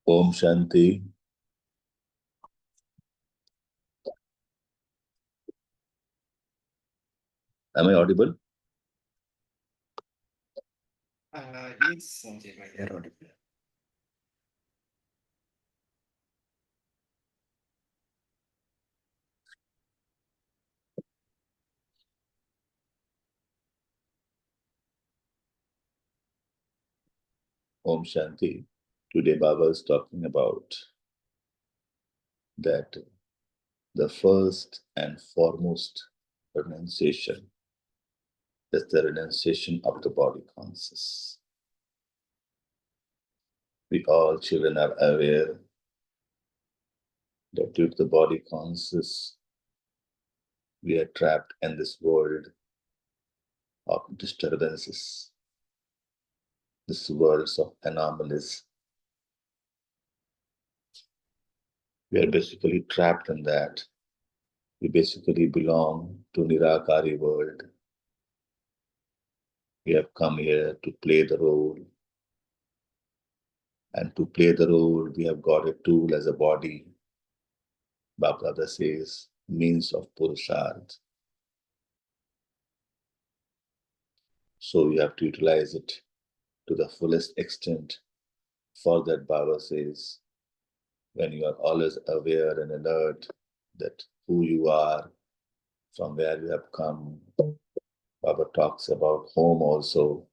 Om Shanti. Am I audible? Yes, Sanjay, you are audible. Om Shanti. Today Baba is talking about that the first and foremost renunciation is the renunciation of the body conscious. We all children are aware that due to the body conscious, we are trapped in this world of disturbances, this world of anomalies. We are basically trapped in that. We basically belong to Nirakari world. We have come here to play the role. And to play the role, we have got a tool as a body. Baba says, means of Purusharth. So we have to utilize it to the fullest extent. For that, Baba says, when you are always aware and alert that who you are, from where you have come. Baba talks about home also.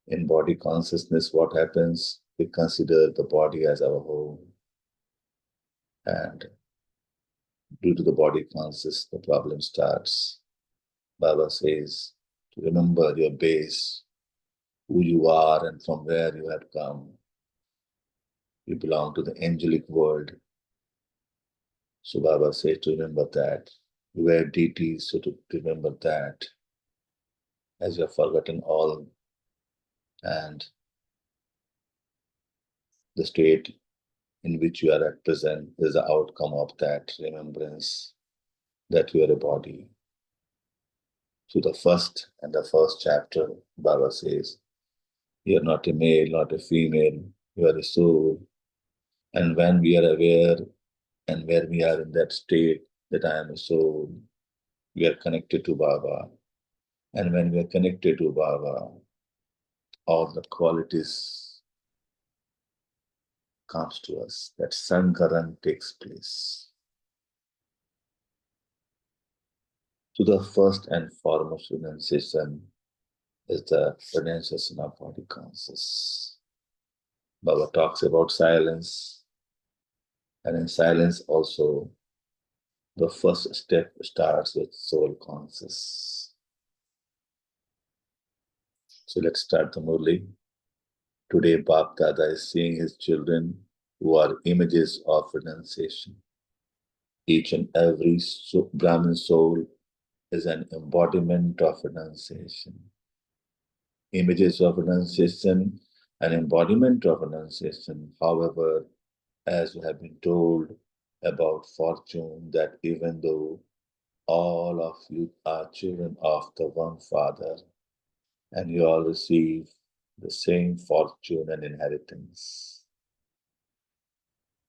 In body consciousness, what happens? We consider the body as our home. And due to the body conscious, the problem starts. Baba says, to remember your base, who you are and from where you have come. You belong to the angelic world. So Baba says to remember that. You were deities, so to remember that. As you have forgotten all and the state in which you are at present is the outcome of that remembrance that you are a body. So the first chapter, Baba says, you are not a male, not a female, you are a soul. And when we are aware and where we are in that state that I am a soul, we are connected to Baba. And when we are connected to Baba, all the qualities comes to us. That Sankaran takes place. So the first and foremost renunciation is the renunciation of body conscious. Baba talks about silence, and in silence also, the first step starts with soul conscious. So let's start the Murli. Today, Bap Dada is seeing his children who are images of renunciation. Each and every Brahmin soul is an embodiment of renunciation. Images of renunciation, an embodiment of renunciation. However, as we have been told about fortune, that even though all of you are children of the one Father, and you all receive the same fortune and inheritance,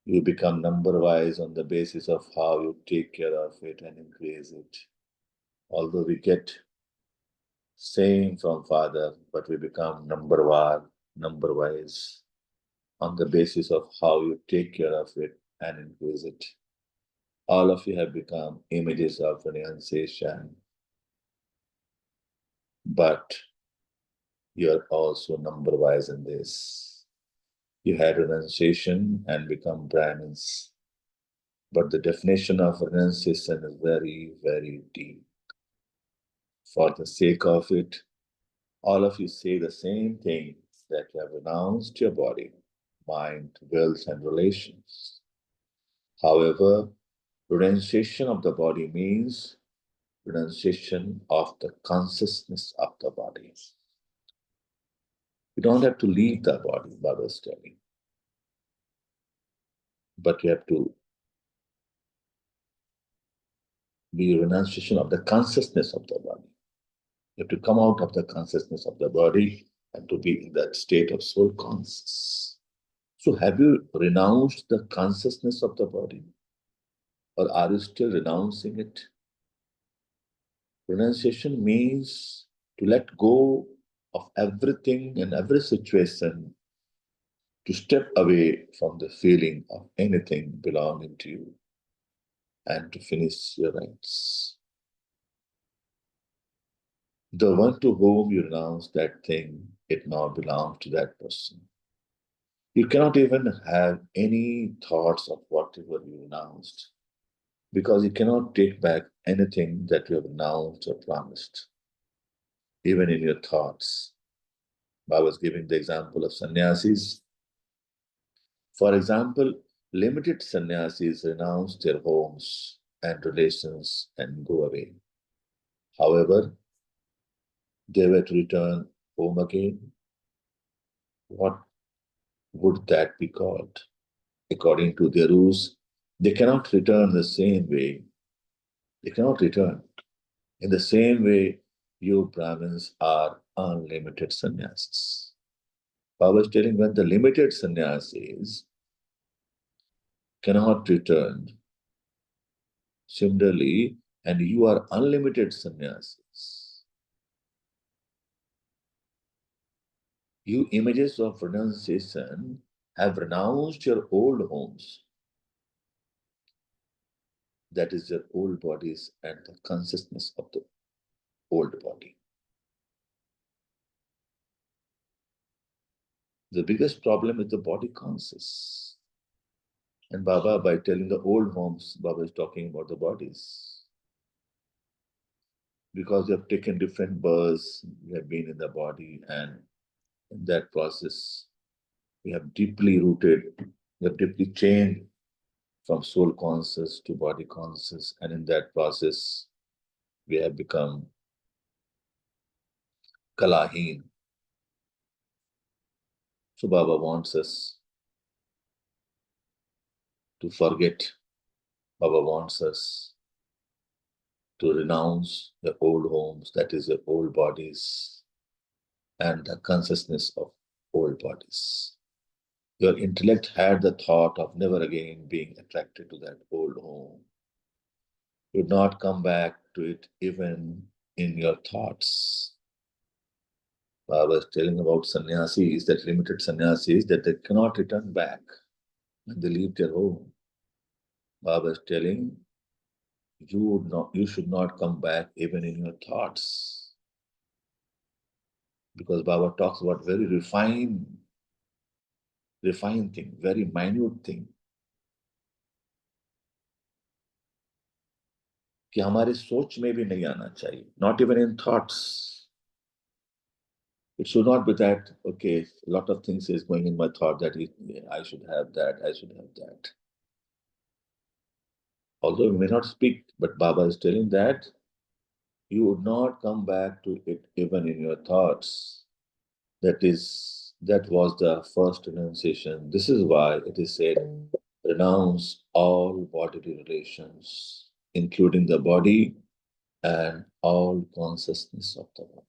you become number-wise on the basis of how you take care of it and increase it. Although we get same from Father, but we become number-wise on the basis of how you take care of it and increase it. All of you have become images of renunciation, but you're also number-wise in this. You had renunciation and become Brahmins, but the definition of renunciation is very, very deep. For the sake of it, all of you say the same thing, that you have renounced your body, mind, wills, and relations. However, renunciation of the body means renunciation of the consciousness of the body. You don't have to leave the body, Baba is telling. But you have to be renunciation of the consciousness of the body. You have to come out of the consciousness of the body and to be in that state of soul conscious. So have you renounced the consciousness of the body? Or are you still renouncing it? Renunciation means to let go of everything and every situation, to step away from the feeling of anything belonging to you, and to finish your rights. The one to whom you renounce that thing, it now belongs to that person. You cannot even have any thoughts of whatever you renounced, because you cannot take back anything that you have renounced or promised, even in your thoughts. I was giving the example of sannyasis. For example, limited sannyasis renounce their homes and relations and go away. However, they were to return home again. What would that be called? According to their rules, they cannot return the same way. They cannot return. In the same way, you Brahmins are unlimited sannyasis. Baba is telling when the limited sannyasis cannot return, similarly, and you are unlimited sannyasis, you images of renunciation have renounced your old homes, that is your old bodies and the consciousness of the old body. The biggest problem is the body conscious. And Baba, by telling the old homes, Baba is talking about the bodies. Because you have taken different births, you have been in the body, and in that process, we have deeply rooted, we have deeply changed from soul conscious to body conscious, and in that process, we have become kalahin. So Baba wants us to forget. Baba wants us to renounce the old homes, that is the old bodies, and the consciousness of old bodies. Your intellect had the thought of never again being attracted to that old home. You would not come back to it even in your thoughts. Baba is telling about sannyasis, that limited sannyasis, that they cannot return back when they leave their home. Baba is telling you should not come back even in your thoughts. Because Baba talks about very refined thing, very minute thing. कि हमारे सोच में भी नहीं आना चाहिए, not even in thoughts. It should not be that, okay, a lot of things is going in my thought that I should have that, I should have that. Although we may not speak, but Baba is telling that you would not come back to it even in your thoughts. That was the first renunciation. This is why it is said, renounce all bodily relations, including the body and all consciousness of the body.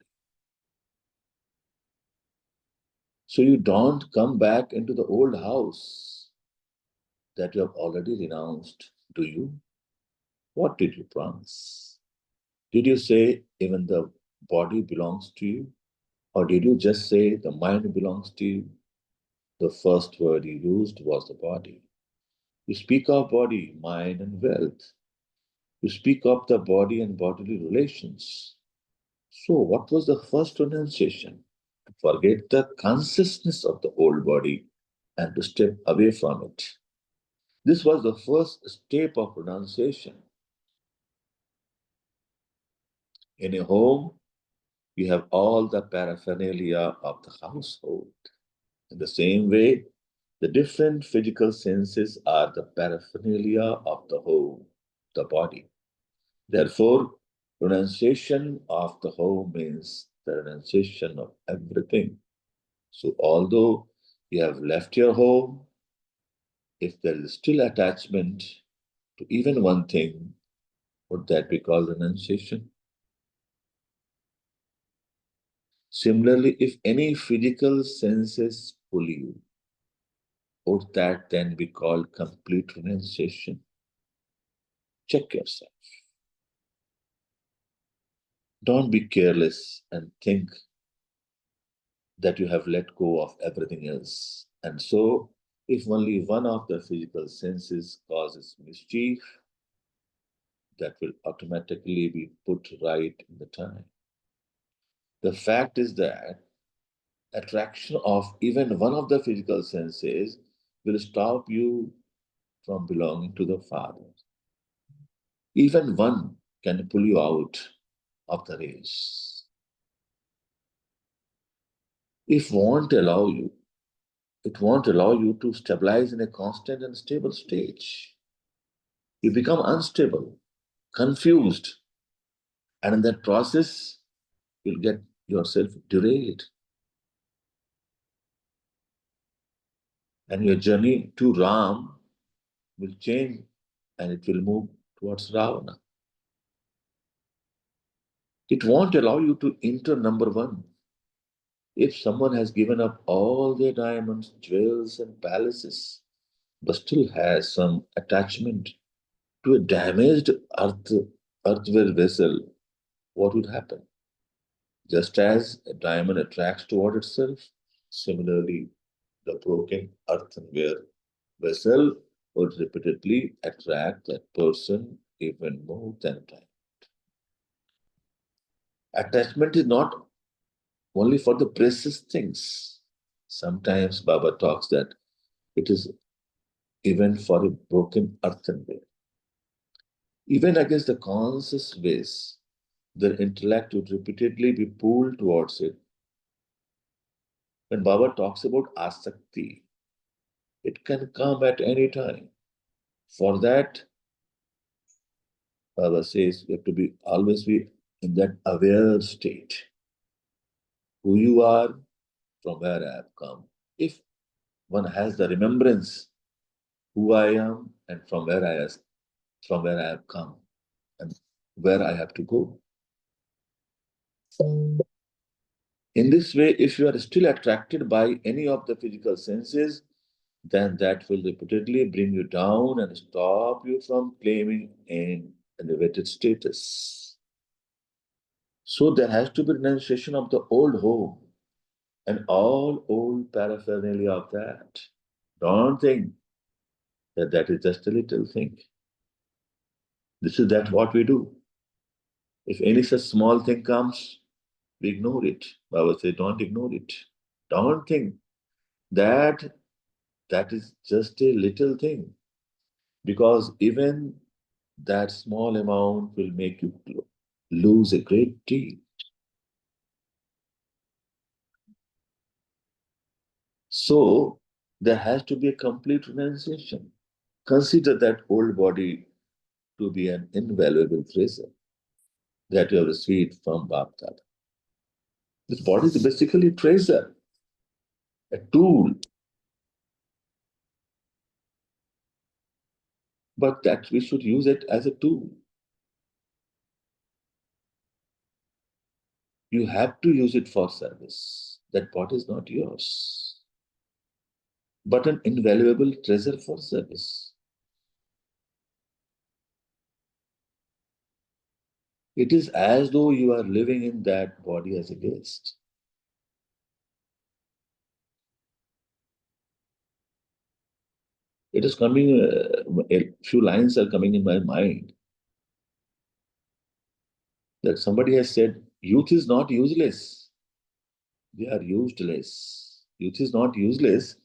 So you don't come back into the old house that you have already renounced, do you? What did you promise? Did you say even the body belongs to you? Or did you just say the mind belongs to you? The first word you used was the body. You speak of body, mind, and wealth. You speak of the body and bodily relations. So, what was the first renunciation? To forget the consciousness of the old body and to step away from it. This was the first step of renunciation. In a home, you have all the paraphernalia of the household. In the same way, the different physical senses are the paraphernalia of the home, the body. Therefore, renunciation of the home means the renunciation of everything. So, although you have left your home, if there is still attachment to even one thing, would that be called renunciation? Similarly, if any physical senses pull you, would that then be called complete renunciation? Check yourself. Don't be careless and think that you have let go of everything else. And so, if only one of the physical senses causes mischief, that will automatically be put right in the time. The fact is that attraction of even one of the physical senses will stop you from belonging to the Father. Even one can pull you out of the race. If won't allow you, it won't allow you to stabilize in a constant and stable stage. You become unstable, confused, and in that process, you'll get yourself derailed. And your journey to Ram will change and it will move towards Ravana. It won't allow you to enter number one. If someone has given up all their diamonds, jewels, and palaces, but still has some attachment to a damaged earthware vessel, what would happen? Just as a diamond attracts toward itself, similarly, the broken earthenware vessel would repeatedly attract that person even more than time. Attachment is not only for the precious things. Sometimes Baba talks that it is even for a broken earthenware. Even against the conscious ways, their intellect would repeatedly be pulled towards it. When Baba talks about asakti, it can come at any time. For that, Baba says you have to be always be in that aware state. Who you are, from where I have come. If one has the remembrance who I am and from where I have come and where I have to go. In this way, if you are still attracted by any of the physical senses, then that will repeatedly bring you down and stop you from claiming an elevated status. So there has to be renunciation of the old home and all old paraphernalia of that. Don't think that that is just a little thing. This is that what we do. If any such small thing comes, we ignore it. Baba says, don't ignore it. Don't think that that is just a little thing. Because even that small amount will make you lose a great deal. So there has to be a complete renunciation. Consider that old body to be an invaluable treasure that you have received from Baptata. This body is basically a treasure, a tool, but that we should use it as a tool. You have to use it for service. That body is not yours, but an invaluable treasure for service. It is as though you are living in that body as a guest. It is coming, a few lines are coming in my mind that somebody has said, youth is not useless, they are useless. Youth is not useless,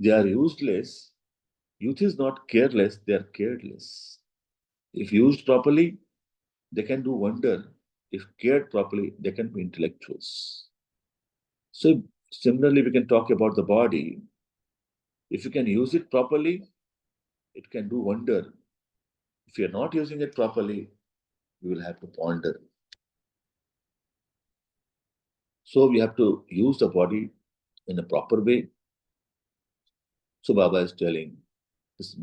they are useless. Youth is not careless, they are careless. If used properly, they can do wonder. If cared properly, they can be intellectuals. So similarly, we can talk about the body. If you can use it properly, it can do wonder. If you're not using it properly, you will have to ponder. So we have to use the body in a proper way. So Baba is telling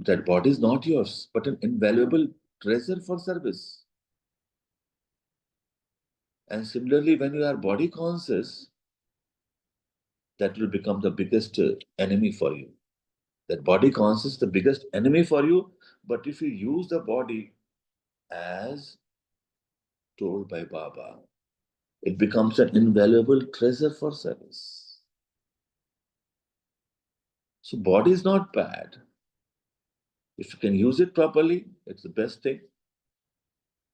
that body is not yours, but an invaluable treasure for service. And similarly, when you are body conscious, that will become the biggest enemy for you. That body conscious is the biggest enemy for you, but if you use the body as told by Baba, it becomes an invaluable treasure for service. So body is not bad. If you can use it properly, it's the best thing.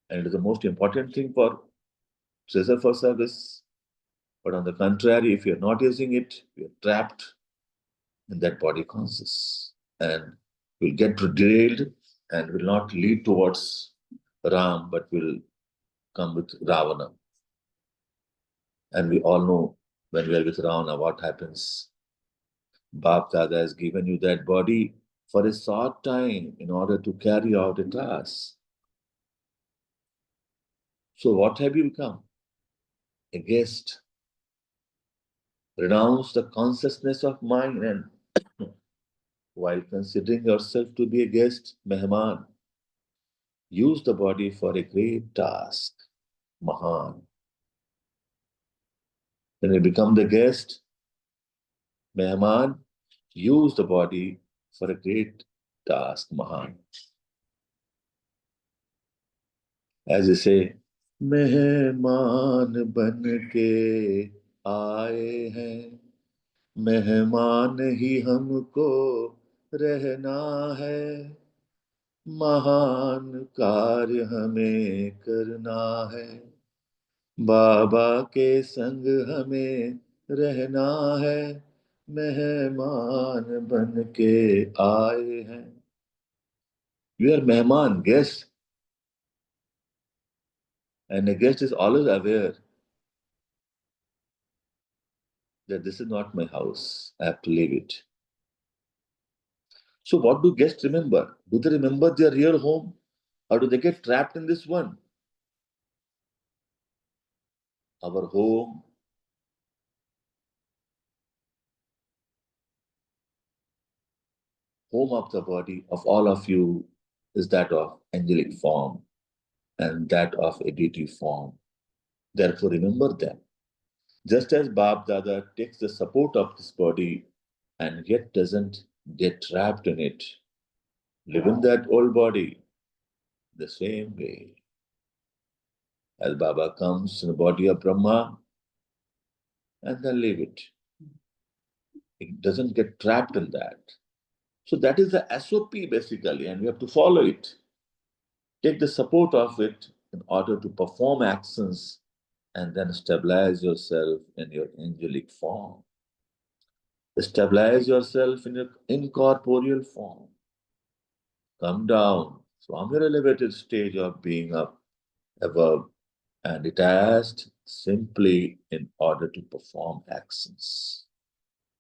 And it is the most important thing for treasure for service. But on the contrary, if you're not using it, you're trapped in that body conscious. And will get derailed and will not lead towards Ram, but will come with Ravana. And we all know when we are with Ravana, what happens. Bap Dada has given you that body for a short time in order to carry out a task. So what have you become? A guest. Renounce the consciousness of mind and while considering yourself to be a guest, Mehman, use the body for a great task, Mahan. When you become the guest, Mehman, use the body for a great task, Mahan. As you say, मेहमान बन के आए हैं, मेहमान ही हमको रहना है, महान कार्य हमें करना है, बाबा के संग हमें रहना है, मेहमान बन के आए हैं. You are mehman, guest, and a guest is always aware that this is not my house, I have to leave it. So what do guests remember? Do they remember their real home or do they get trapped in this one? Our home of the body of all of you is that of angelic form and that of a deity form. Therefore remember them. Just as Bab Dada takes the support of this body and yet doesn't get trapped in it, live in that old body the same way. As Baba comes in the body of Brahma and then leave it. It doesn't get trapped in that. So that is the SOP basically, and we have to follow it. Take the support of it in order to perform actions and then stabilize yourself in your angelic form. Stabilize yourself in your incorporeal form. Come down from your elevated stage of being up above and detached simply in order to perform actions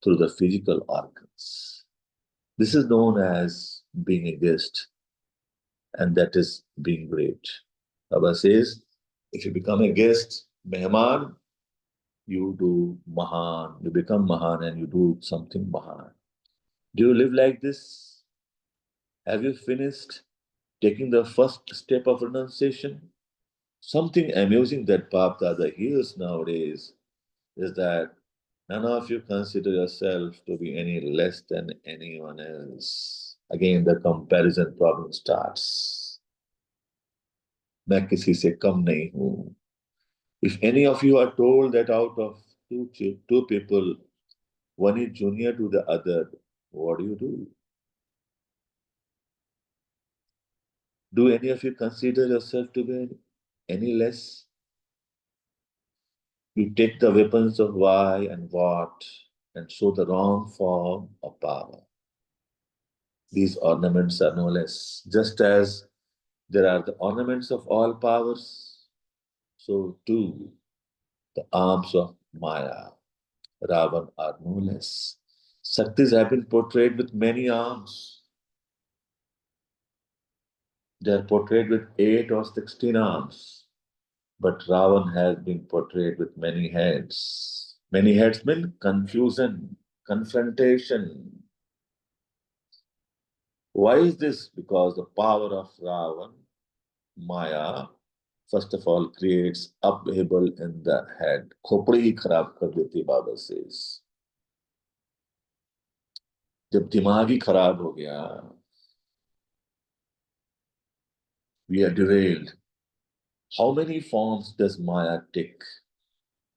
through the physical organs. This is known as being a guest, and that is being great. Baba says, if you become a guest, Mehman, you do Mahan, you become Mahan and you do something Mahan. Do you live like this? Have you finished taking the first step of renunciation? Something amusing that Bab Dada hears nowadays is that none of you consider yourself to be any less than anyone else. Again, the comparison problem starts. मैं किसी से कम नहीं हूँ. If any of you are told that out of two people, one is junior to the other, what do you do? Do any of you consider yourself to be any less? You take the weapons of why and what and show the wrong form of power. These ornaments are no less. Just as there are the ornaments of all powers, so too the arms of Maya, Ravan, are no less. Shaktis have been portrayed with many arms. They are portrayed with 8 or 16 arms. But Ravan has been portrayed with many heads. Many heads mean confusion, confrontation. Why is this? Because the power of Ravan, Maya, first of all, creates upheaval in the head. Khopdi kharab kar deti, Baba says. जब दिमाग ही खराब हो गया, we are derailed. How many forms does Maya take?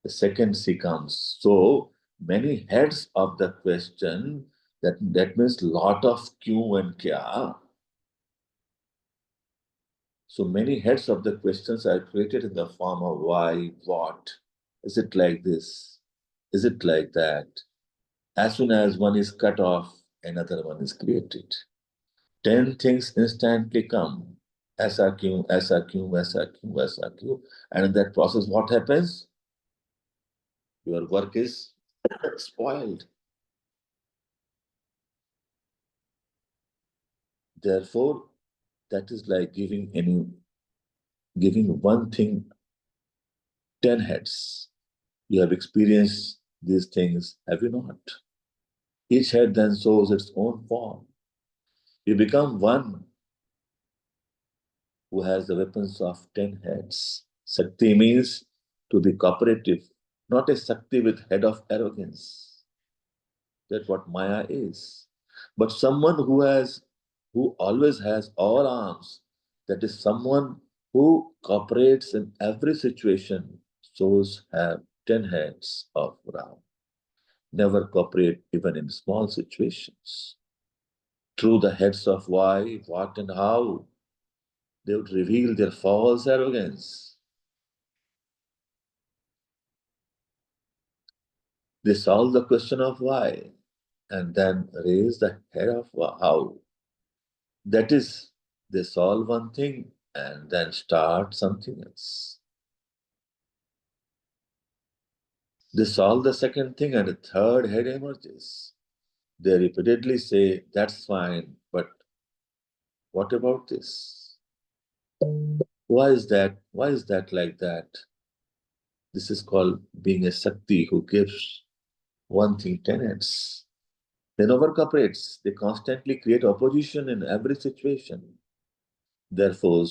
The second she comes. So many heads of the question, that means lot of Q and Kya. So many heads of the questions are created in the form of why, what, is it like this, is it like that? As soon as one is cut off, another one is created. 10 things instantly come. SRQ, SRQ, SRQ, SRQ. And in that process, what happens? Your work is spoiled. Therefore, that is like giving one thing 10 heads. You have experienced these things, have you not? Each head then shows its own form. You become one who has the weapons of 10 heads. Sakti means to be cooperative, not a Sakti with head of arrogance. That's what Maya is. But someone who always has all arms, that is someone who cooperates in every situation. Souls have 10 heads of Ram. Never cooperate even in small situations. Through the heads of why, what, and how, they would reveal their false arrogance. They solve the question of why and then raise the head of how. That is, they solve one thing and then start something else. They solve the second thing and a third head emerges. They repeatedly say, that's fine, but what about this? Why is that? Why is that like that? This is called being a Sakti who gives one thing tenets. They never cooperates. They constantly create opposition in every situation. Therefore,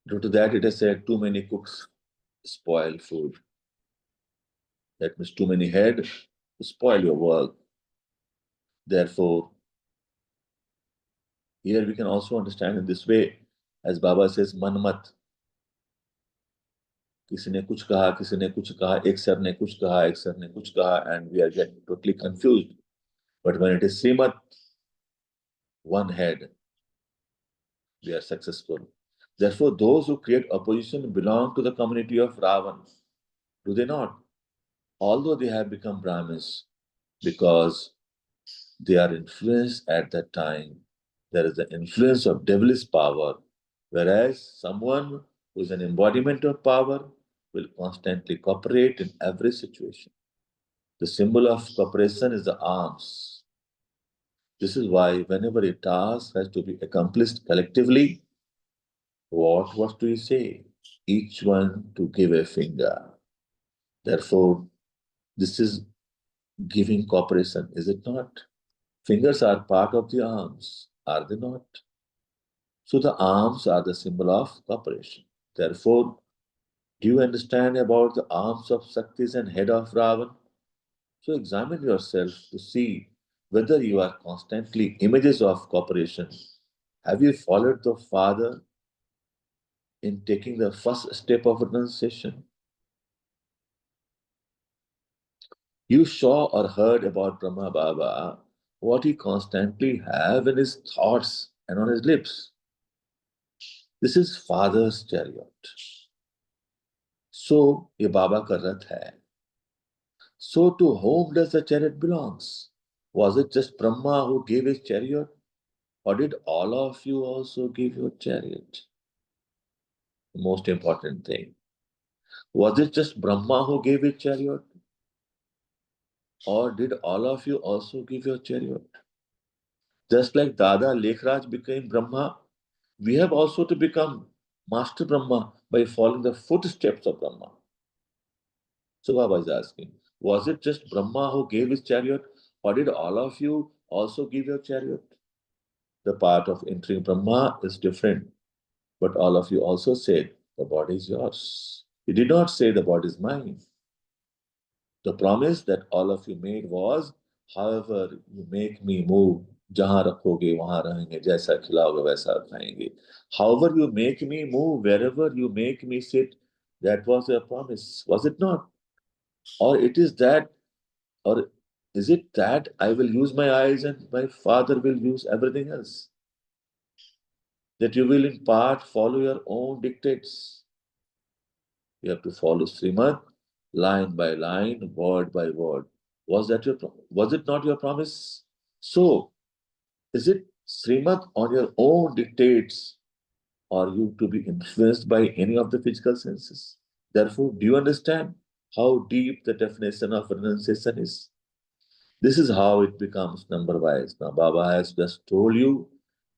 due to that, it is said too many cooks spoil food. That means too many head spoil your work. Therefore, here we can also understand in this way, as Baba says, manmat. किसी ने कुछ कहा, किसी ने कुछ कहा, एक sir ने कुछ कहा, एक सर ने कुछ कहा, and we are getting totally confused. But when it is Srimat, one head, we are successful. Therefore, those who create opposition belong to the community of Ravan. Do they not? Although they have become Brahmins, because they are influenced at that time. There is the influence of devilish power, whereas someone who is an embodiment of power will constantly cooperate in every situation. The symbol of cooperation is the arms. This is why whenever a task has to be accomplished collectively, what do you say? Each one to give a finger. Therefore, this is giving cooperation, is it not? Fingers are part of the arms, are they not? So the arms are the symbol of cooperation. Therefore, do you understand about the arms of Shaktis and head of Ravan? So examine yourself to see whether you are constantly images of cooperation. Have you followed the Father in taking the first step of renunciation? You saw or heard about Brahma Baba, what he constantly have in his thoughts and on his lips. This is Father's chariot. So, ये बाबा का रथ है. So to whom does the chariot belongs? Was it just Brahma who gave his chariot? Or did all of you also give your chariot? The most important thing. Was it just Brahma who gave his chariot? Or did all of you also give your chariot? Just like Dada Lekhraj became Brahma, we have also to become Master Brahma by following the footsteps of Brahma. So Baba is asking, was it just Brahma who gave his chariot, or did all of you also give your chariot? The part of entering Brahma is different, but all of you also said, the body is yours. You did not say the body is mine. The promise that all of you made was, However, you make me move. जहाँ रखोगे वहाँ रहेंगे, जैसा खिलाओगे वैसा खाएंगे. However, you make me move, wherever you make me sit, that was your promise, was it not? Or it is that, or is it that I will use my eyes and my father will use everything else? That you will in part follow your own dictates. You have to follow Srimad line by line, word by word. Was it not your promise? So, is it Srimad on your own dictates, or you to be influenced by any of the physical senses? Therefore, do you understand how deep the definition of renunciation is? This is how it becomes number wise. Now, Baba has just told you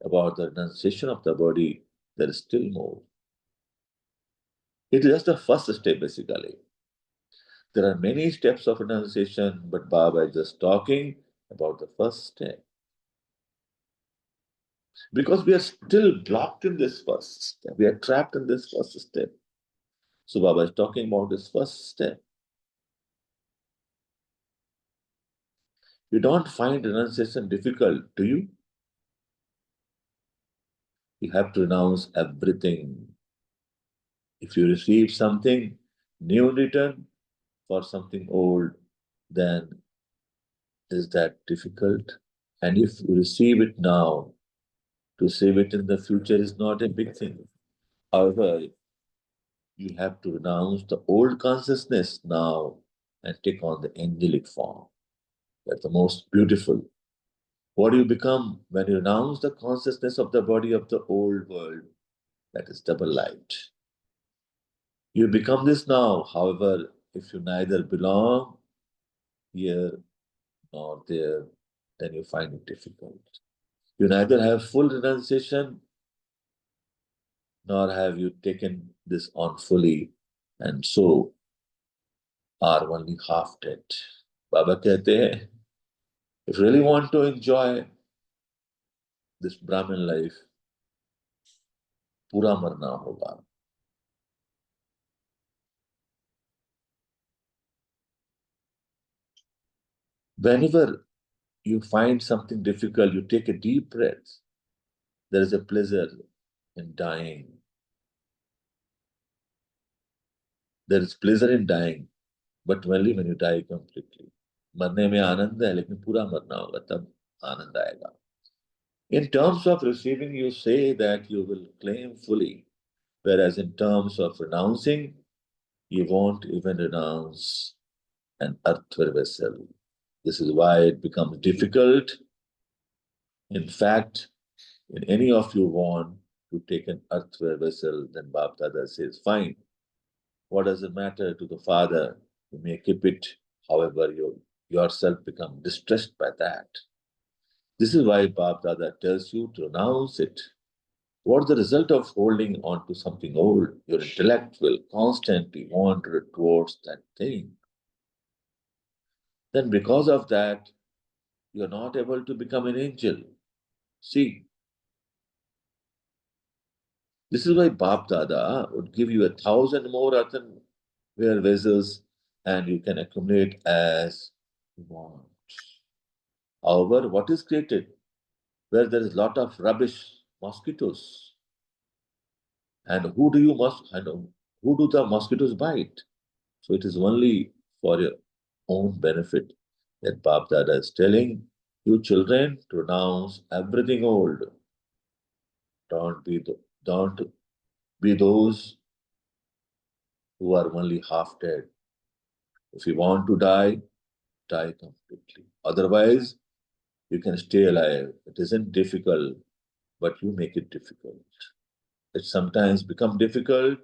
about the renunciation of the body. There is still more. It is just the first step, basically. There are many steps of renunciation, but Baba is just talking about the first step. Because we are still blocked in this first step. We are trapped in this first step. So Baba is talking about this first step. You don't find renunciation difficult, do you? You have to renounce everything. If you receive something new in return for something old, then is that difficult? And if you receive it now, to save it in the future is not a big thing. However, you have to renounce the old consciousness now and take on the angelic form. That's the most beautiful. What do you become when you renounce the consciousness of the body of the old world? That is double light. You become this now. However, if you neither belong here nor there, then you find it difficult. You neither have full renunciation nor have you taken this on fully, and so are only half dead. Baba कहते हैं, if you really want to enjoy this Brahmin life, पूरा मरना होगा. Whenever you find something difficult, you take a deep breath. There is a pleasure in dying. There is pleasure in dying, but only when you die completely. मरने में आनंद है, लेकिन पूरा मरना होगा तब आनंद आएगा. In terms of receiving, you say that you will claim fully, whereas in terms of renouncing, you won't even renounce an earthly vessel. This is why it becomes difficult. In fact, when any of you want to take an earthly vessel, then Bap Dada says, fine. What does it matter to the father? You may keep it, however, you yourself become distressed by that. This is why Bap Dada tells you to renounce it. What's the result of holding on to something old? Your intellect will constantly wander towards that thing. Then, because of that, you're not able to become an angel. See, this is why Bap Dada would give you 1,000 more earthenware vessels and you can accumulate as you want. However, what is created? Where there is a lot of rubbish, mosquitoes. And who do the mosquitoes bite? So it is only for your own benefit that Bap Dada is telling you children to renounce everything old. Don't be those who are only half dead. If you want to die, die completely. Otherwise, you can stay alive. It isn't difficult, but you make it difficult. It sometimes becomes difficult.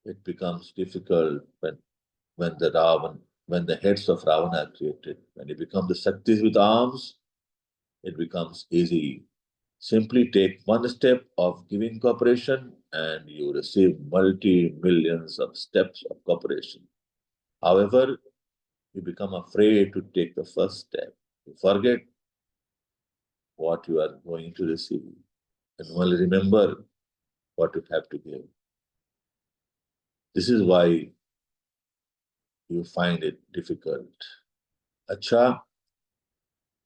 It becomes difficult when when the heads of Ravana are created. When you become the Shaktis with arms, it becomes easy. Simply take one step of giving cooperation and you receive multi-millions of steps of cooperation. However, you become afraid to take the first step. You forget what you are going to receive and only remember what you have to give. This is why you find it difficult. Acha,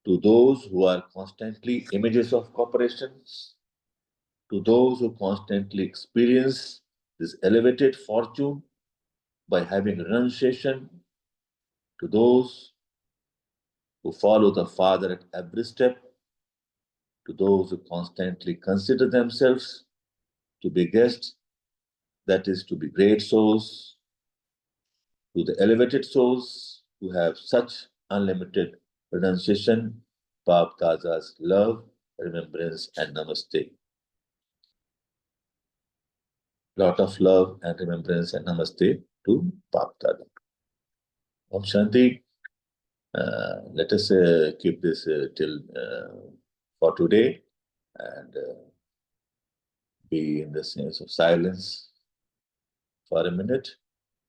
to those who are constantly images of corporations, to those who constantly experience this elevated fortune by having renunciation, to those who follow the Father at every step, to those who constantly consider themselves to be guests, that is, to be great souls, to the elevated souls who have such unlimited renunciation, Bab Dada's love, remembrance, and namaste. Lot of love and remembrance and namaste to Bab Dada. Om Shanti. Let us keep this till for today and be in the sense of silence for a minute,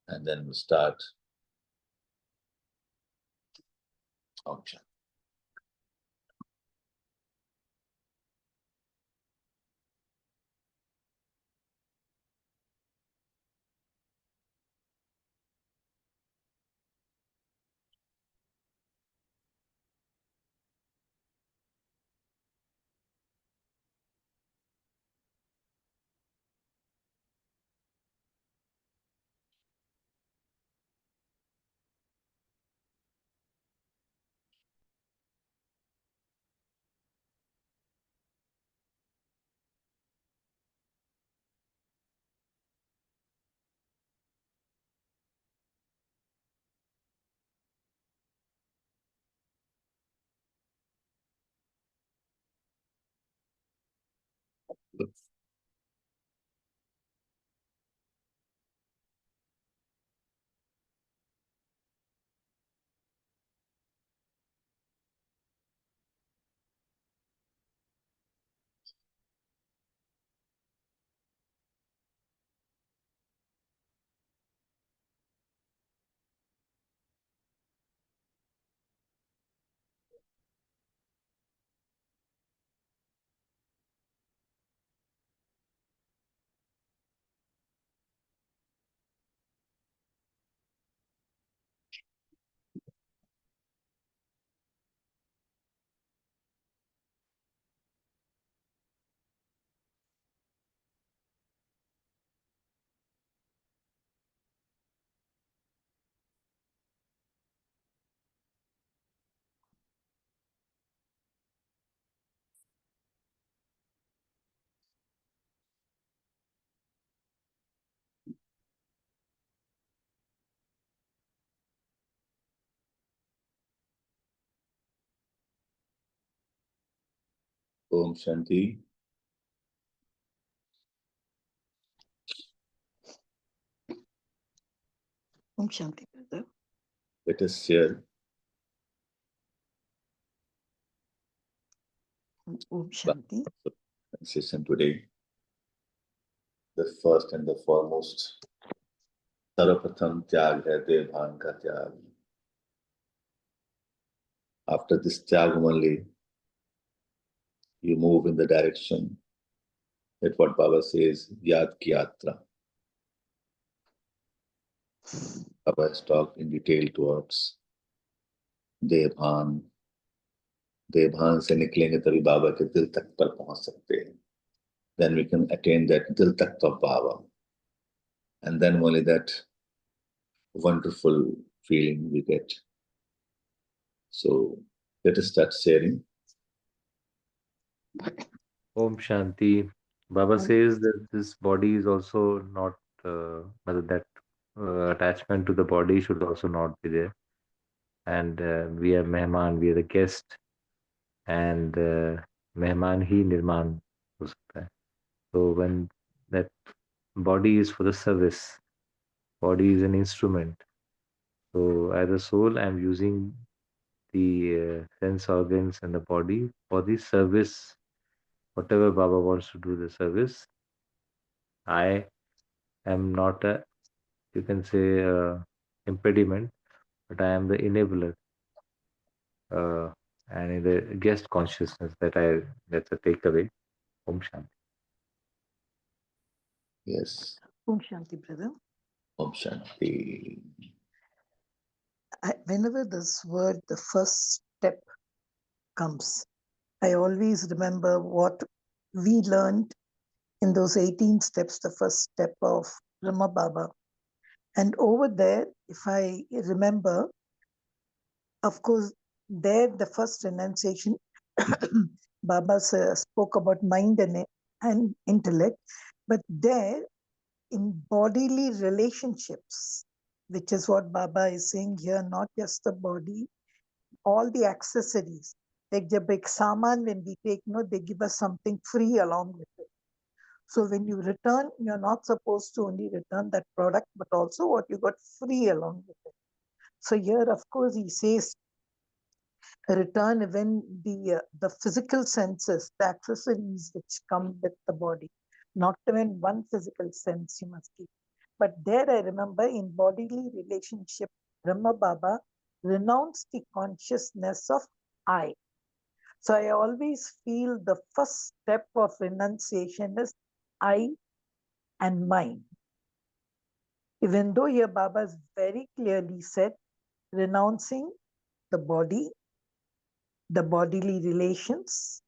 and then we'll start. Om Shanti. Om Shanti. Om Shanti, brother. Let us share Om Shanti. session today. The first and the foremost, सर्वप्रथम त्याग है देवभान का त्याग. After this त्याग only, you move in the direction that what Baba says, Yad ki yatra. Baba has talked in detail towards देवभान. देवभान से निकलेंगे तभी बाबा के दिल तक पर पहुंच सकते हैं. Then we can attain that dil tak of Baba. And then only that wonderful feeling we get. So let us start sharing. Om Shanti. Baba says that this body is also not, that attachment to the body should also not be there. And we are Mehman, we are the guest. And Mehman hi Nirman ho sakta hai. So when that body is for the service, body is an instrument. So as a soul, I'm using the sense organs and the body for the service. Whatever Baba wants to do the service, I am not a, you can say, impediment, but I am the enabler and in the guest consciousness that's a takeaway. Om Shanti. Yes. Om Shanti, brother. Om Shanti. Whenever this word, the first step, comes. I always remember what we learned in those 18 steps, the first step of Brahma Baba. And over there, if I remember, of course, there the first renunciation, Baba spoke about mind and intellect, but there in bodily relationships, which is what Baba is saying here, not just the body, all the accessories. Like the big saman, when we take, they give us something free along with it. So when you return, you're not supposed to only return that product, but also what you got free along with it. So here, of course, he says return even the physical senses, the accessories which come with the body, not even one physical sense you must keep. But there I remember in bodily relationship, Brahma Baba renounced the consciousness of I. So I always feel the first step of renunciation is I and mine. Even though here Baba has very clearly said renouncing the body, the bodily relations,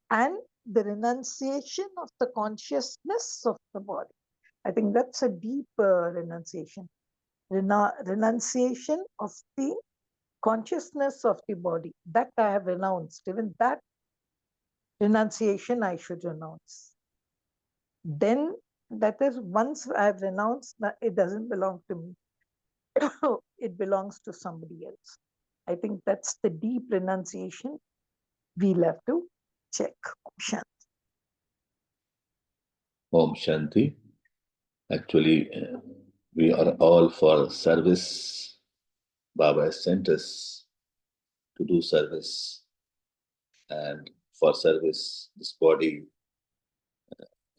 and the renunciation of the consciousness of the body. I think that's a deep renunciation. Renunciation of the consciousness of the body. That I have renounced. Even that renunciation I should renounce. Then that is once I have renounced, it doesn't belong to me. It belongs to somebody else. I think that's the deep renunciation we'll have to check. Shanti. Om Shanti. Actually, we are all for service. Baba has sent us to do service. And for service, this body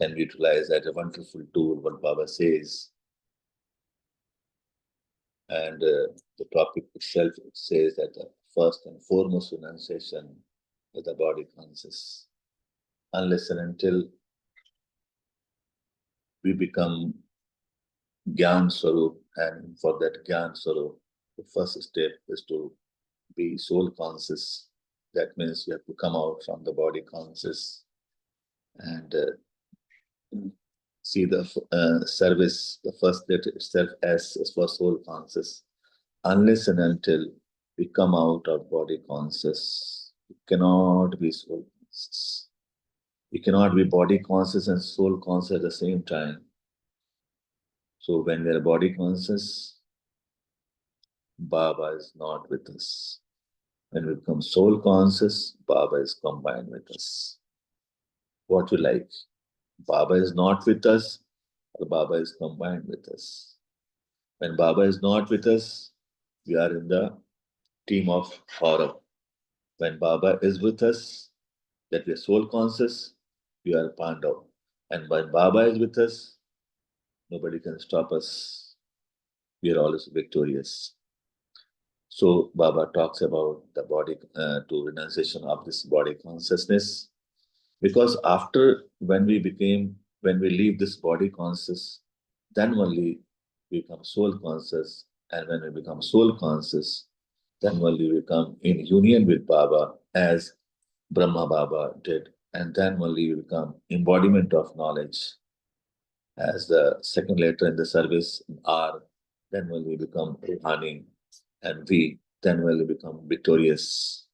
can be utilized as a wonderful tool, what Baba says. And the topic itself says that the first and foremost renunciation is the body conscious. Unless and until we become Gyan Swarup, and for that Gyan Swarup, the first step is to be soul conscious. That means you have to come out from the body conscious and see the service, the first letter itself as is for soul conscious. Unless and until we come out of body conscious, we cannot be soul conscious. We cannot be body conscious and soul conscious at the same time. So when we are body conscious, Baba is not with us. When we become soul conscious, Baba is combined with us. What you like? Baba is not with us, or Baba is combined with us. When Baba is not with us, we are in the team of horror. When Baba is with us, that we are soul conscious, we are Pandav. And when Baba is with us, nobody can stop us. We are always victorious. So Baba talks about the body to renunciation of this body consciousness. Because after when we leave this body conscious, then only we become soul conscious. And when we become soul conscious, then only we come in union with Baba as Brahma Baba did. And then only we become embodiment of knowledge as the second letter in the service R. Then only we become Ruhani and V. Then only we become victorious.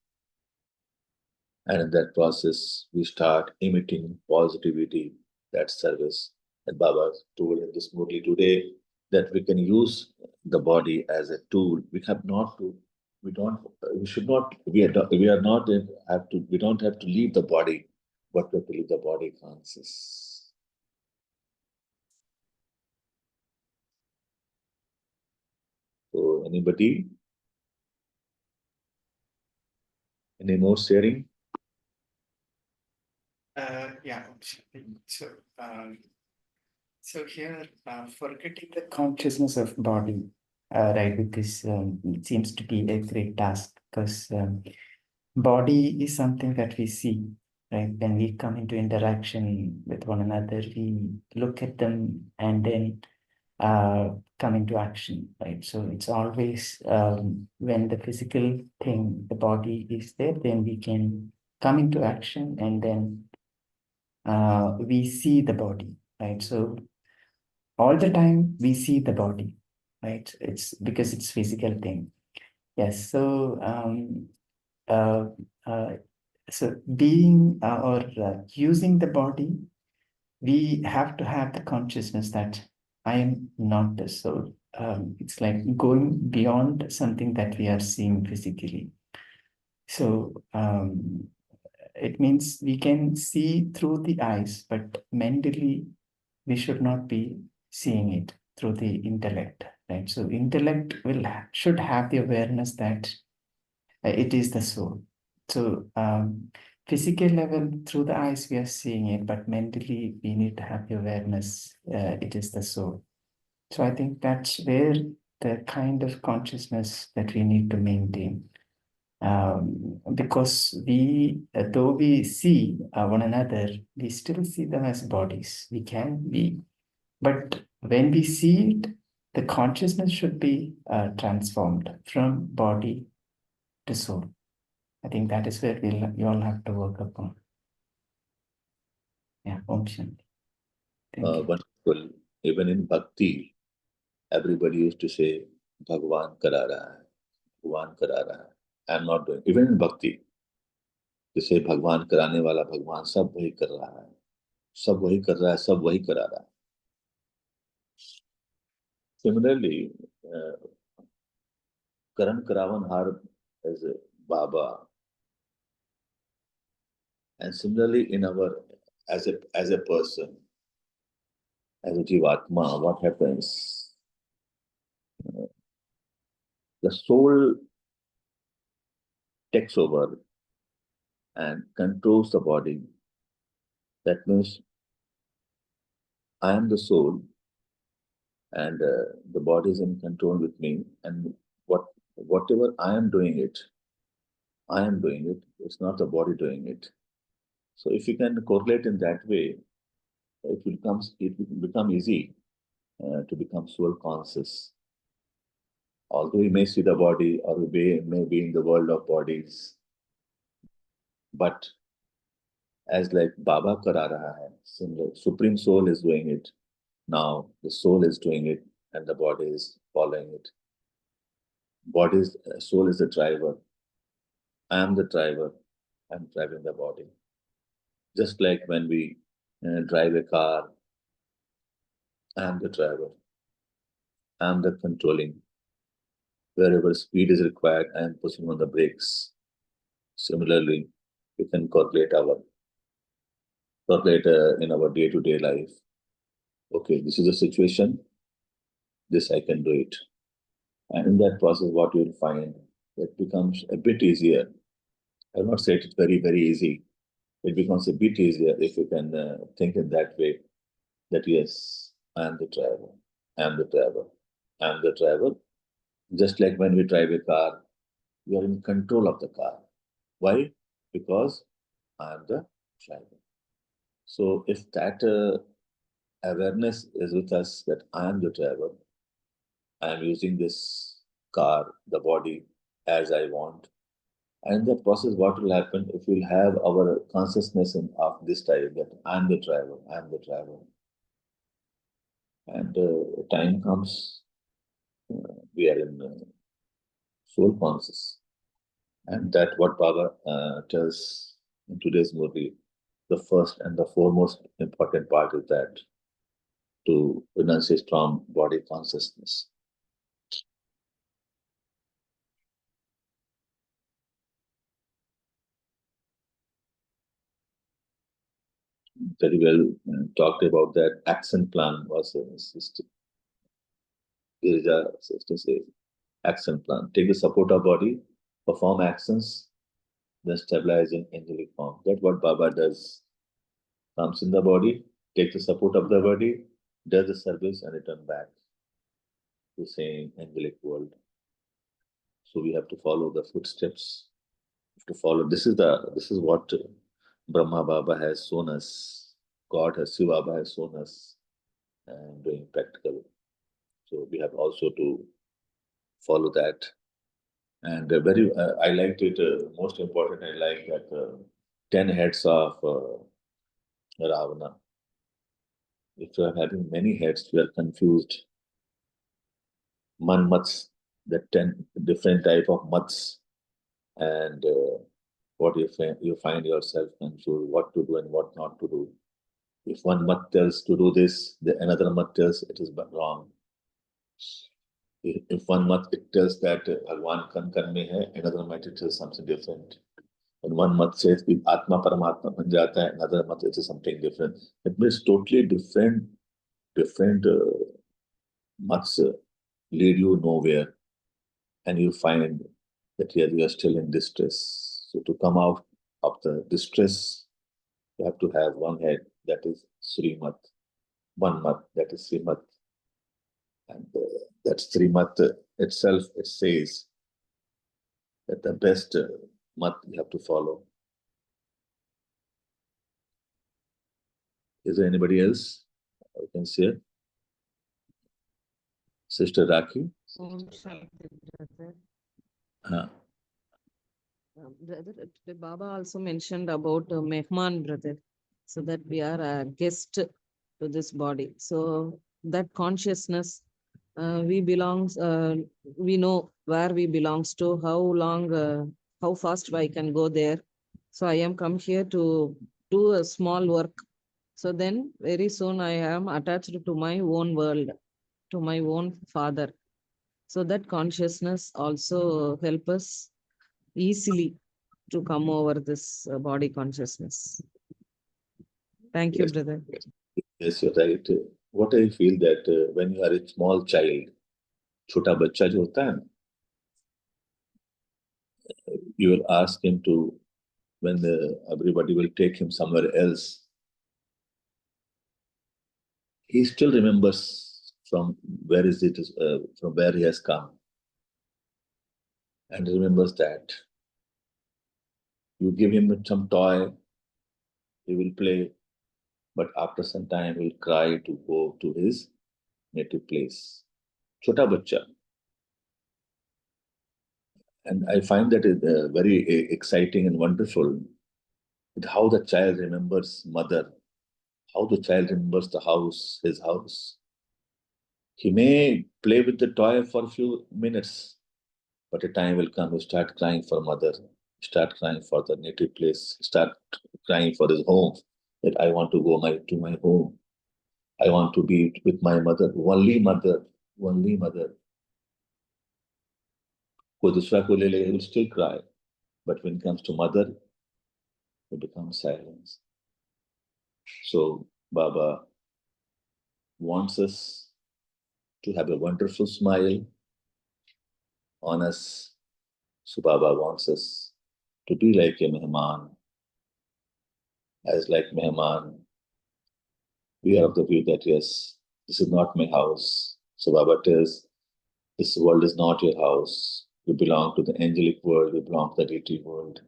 And in that process, we start emitting positivity, that service. And Baba told in this Murli today that we can use the body as a tool. We have not to, we don't, we should not, we are not have to, we don't have to leave the body, but we have to leave the body conscious. So anybody? Any more sharing? Yeah. So, so here, forgetting the consciousness of body, right? Because it seems to be a great task. Because body is something that we see, right? When we come into interaction with one another, we look at them, and then come into action, right? So it's always when the physical thing, the body is there, then we can come into action, and then we see the body, right? So all the time we see the body, right? It's because it's physical thing. Yes. So uh, uh, so being or using the body, we have to have the consciousness that I am not the soul. It's like going beyond something that we are seeing physically. So it means we can see through the eyes, but mentally we should not be seeing it through the intellect, right? So intellect should have the awareness that it is the soul. So physical level, through the eyes we are seeing it, but mentally we need to have the awareness it is the soul. So I think that's where the kind of consciousness that we need to maintain. Because we, though we see one another, we still see them as bodies. We can be, but when we see it, the consciousness should be transformed from body to soul. I think that is where we all have to work upon. Yeah, Om Shanti. Thank you. Wonderful. Even in bhakti, everybody used to say, Bhagwan kara raha hai, Bhagwan kara raha hai. I'm not doing. Even in bhakti, they say भगवान कराने वाला भगवान सब वही कर रहा है, सब वही कर रहा है, सब वही करा रहा है. Similarly, Karan Karavanhar as a Baba, and similarly in our as a person, as a Jivatma, what happens? The soul takes over and controls the body. That means I am the soul, and the body is in control with me, and whatever I am doing it, I am doing it. It's not the body doing it. So if you can correlate in that way, it will become easy to become soul conscious. Although we may see the body, or we may be in the world of bodies, but as like Baba kara raha hai, similar, Supreme Soul is doing it. Now the soul is doing it, and the body is following it. Soul is the driver. I am the driver. I'm driving the body. Just like when we drive a car, I am the driver. I am the controlling. Wherever speed is required, I am pushing on the brakes. Similarly, we can correlate in our day-to-day life. Okay, this is the situation. This I can do it. And in that process, what you will find, it becomes a bit easier. I will not say it is very, very easy. It becomes a bit easier if you can think in that way, that yes, I am the driver, I am the driver, I am the driver. Just like when we drive a car, we are in control of the car. Why? Because I am the driver. So if that awareness is with us, that I am the driver, I am using this car, the body, as I want. And in that process, what will happen if we'll have our consciousness of this type, that I am the driver, I am the driver. And time comes, we are in soul conscious. And that what Baba tells in today's movie, the first and the foremost important part is that to renunciate from body consciousness. Very well talked about that. Action plan was a system. There is a system says action plan. Take the support of body, perform actions, then stabilize in angelic form. That's what Baba does. Comes in the body, takes the support of the body, does the service, and return back to same angelic world. So we have to follow the footsteps. We have to follow. This is what Brahma Baba has shown us. God has Shiva Baba has shown us, and doing practical. So we have also to follow that. And I liked it. Most important, I like that 10 heads of Ravana. If you are having many heads, you are confused. Manmats, the 10 different type of mats, and what you find yourself confused, what to do and what not to do. If one mat tells to do this, the another mat tells it is wrong. If one mat it tells that Bhagwan kan mein hai, another mat it tells something different. And one mat says if Atma Paramatma ban jata hai, another mat it is something different. It means totally different mats lead you nowhere, and you find that you are still in distress. So to come out of the distress, you have to have one head, that is Srimat, one mat, that is Srimat. And that Srimat itself, it says that the best mat you have to follow. Is there anybody else who can share? Sister Rakhi? Om Shanti, brother. Uh, Brother, today Baba also mentioned about Mehman, brother, so that we are a guest to this body. So that consciousness, we belongs, we know where we belongs to, how long, how fast I can go there. So I am come here to do a small work. So then very soon I am attached to my own world, to my own father. So that consciousness also help us easily to come over this body consciousness. Thank you, yes, brother. yes, you're right. What I feel that when you are a small child, छोटा बच्चा जो होता है, you will ask him to, when everybody will take him somewhere else, he still remembers from from where he has come, and remembers that. You give him some toy, he will play, but after some time he will cry to go to his native place. Chota bachcha. And I find that very exciting and wonderful, how the child remembers mother, how the child remembers the house, his house. He may play with the toy for a few minutes, but a time will come, he start crying for mother, start crying for the native place, start crying for his home, that I want to go to my home. I want to be with my mother, only mother, only mother. कोई दूसरा को ले लेगा, he will still cry. But when it comes to mother, it becomes silence. So Baba wants us to have a wonderful smile on us. So Baba wants us to be like a mehman. As like mehman, we are of the view that yes, this is not my house. So Baba tells, this world is not your house. You belong to the angelic world, you belong to the deity world.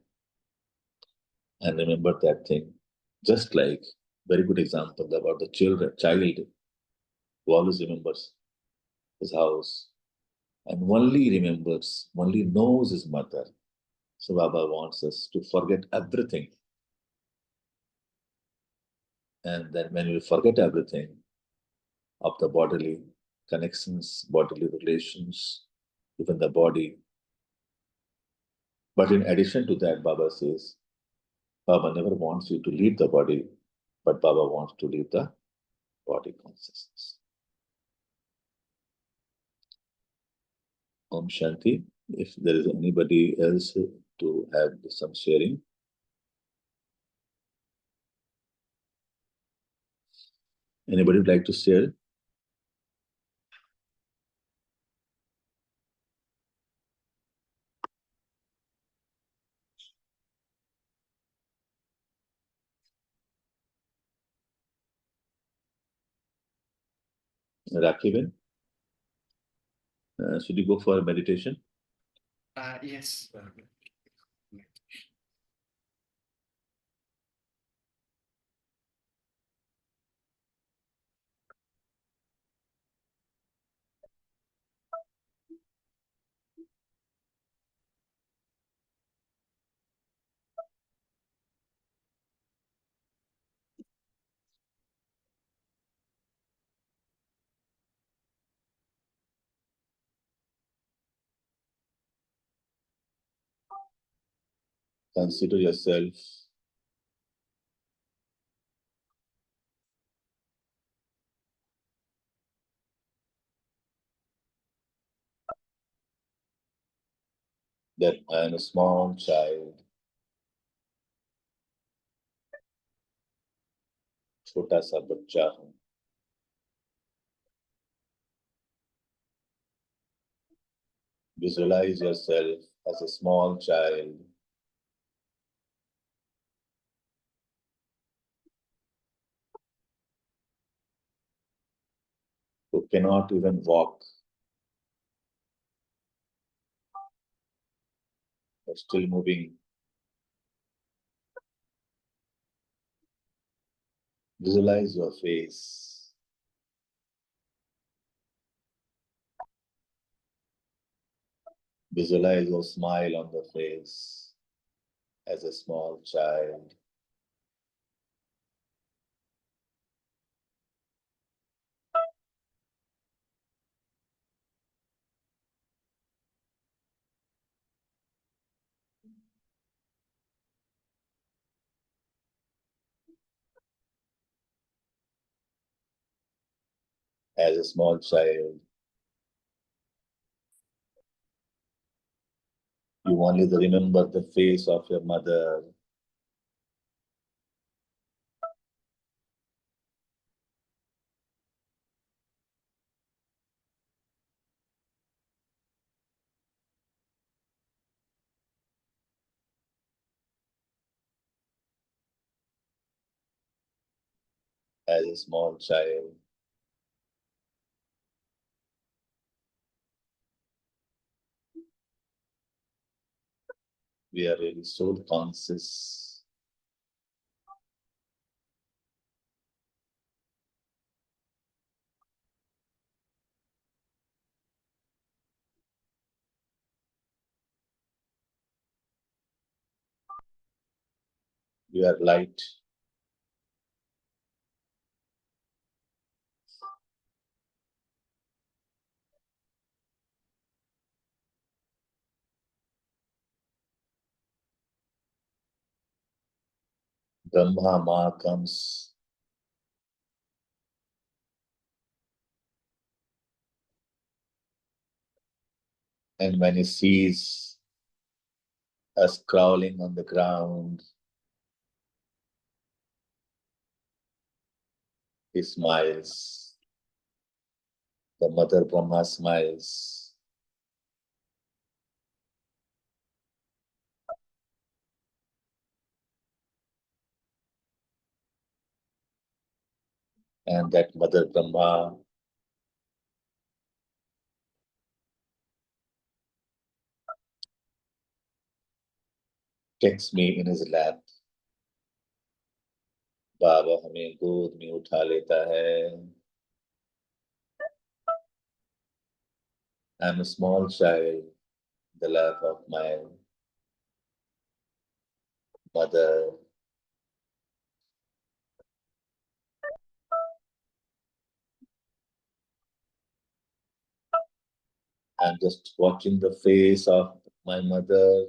And remember that thing. Just like, very good example about the child who always remembers his house and only remembers, only knows his mother. So Baba wants us to forget everything. And then when we forget everything of the bodily connections, bodily relations, even the body. But in addition to that, Baba says, Baba never wants you to leave the body, but Baba wants to leave the body consciousness. Om Shanti. If there is anybody else to have some sharing. Anybody would like to share? Rakhiben, should you go for a meditation? Yes. Consider yourself that I am a small child, छोटा सा बच्चा हूँ. Visualize yourself as a small child who cannot even walk, but still moving. Visualize your face. Visualize your smile on the face as a small child. As a small child, you only remember the face of your mother. As a small child, we are really soul conscious. We are light. Brahma Ma comes and when he sees us crawling on the ground, he smiles. The mother Brahma smiles. And that mother Brahma takes me in his lap. बाबा हमें गोद में उठा लेता है. I'm a small child, the lap of my mother. I'm just watching the face of my mother,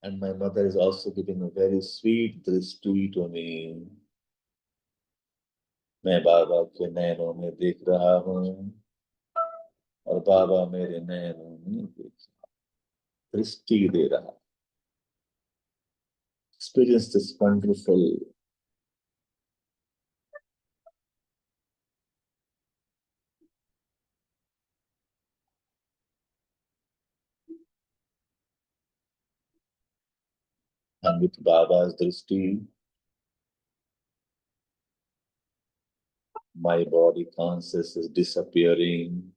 and my mother is also giving a very sweet drishti to me. मैं बाबा के नैनों में देख रहा हूँ और बाबा मेरे नैनों में देख दृष्टि दे रहा. Experience this wonderful and with Baba's drishti, my body conscious is disappearing.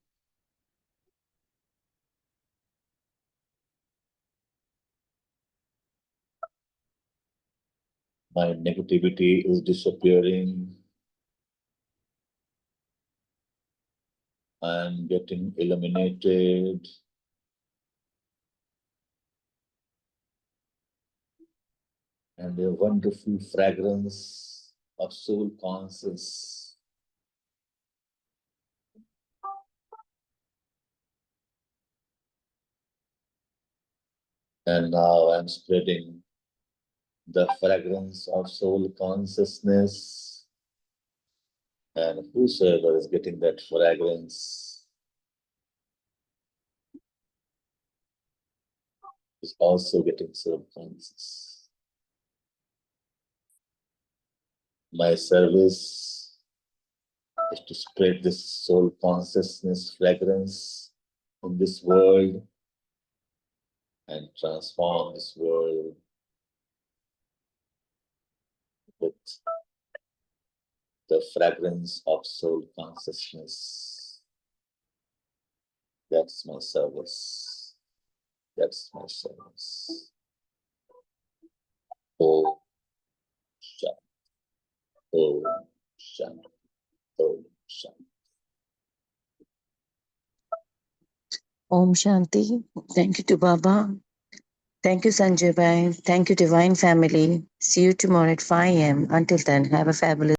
My negativity is disappearing. I am getting illuminated. And a wonderful fragrance of soul conscious And now I'm spreading the fragrance of soul consciousness, and whosoever is getting that fragrance is also getting soul conscious. My service is to spread this soul consciousness fragrance in this world and transform this world with the fragrance of soul consciousness. That's my service. That's my service. Om Shanti. Om Shanti. Om Shanti. Om Shanti. Thank you to Baba. Thank you, Sanjay Bhai. Thank you, Divine Family. See you tomorrow at 5 a.m. Until then, have a fabulous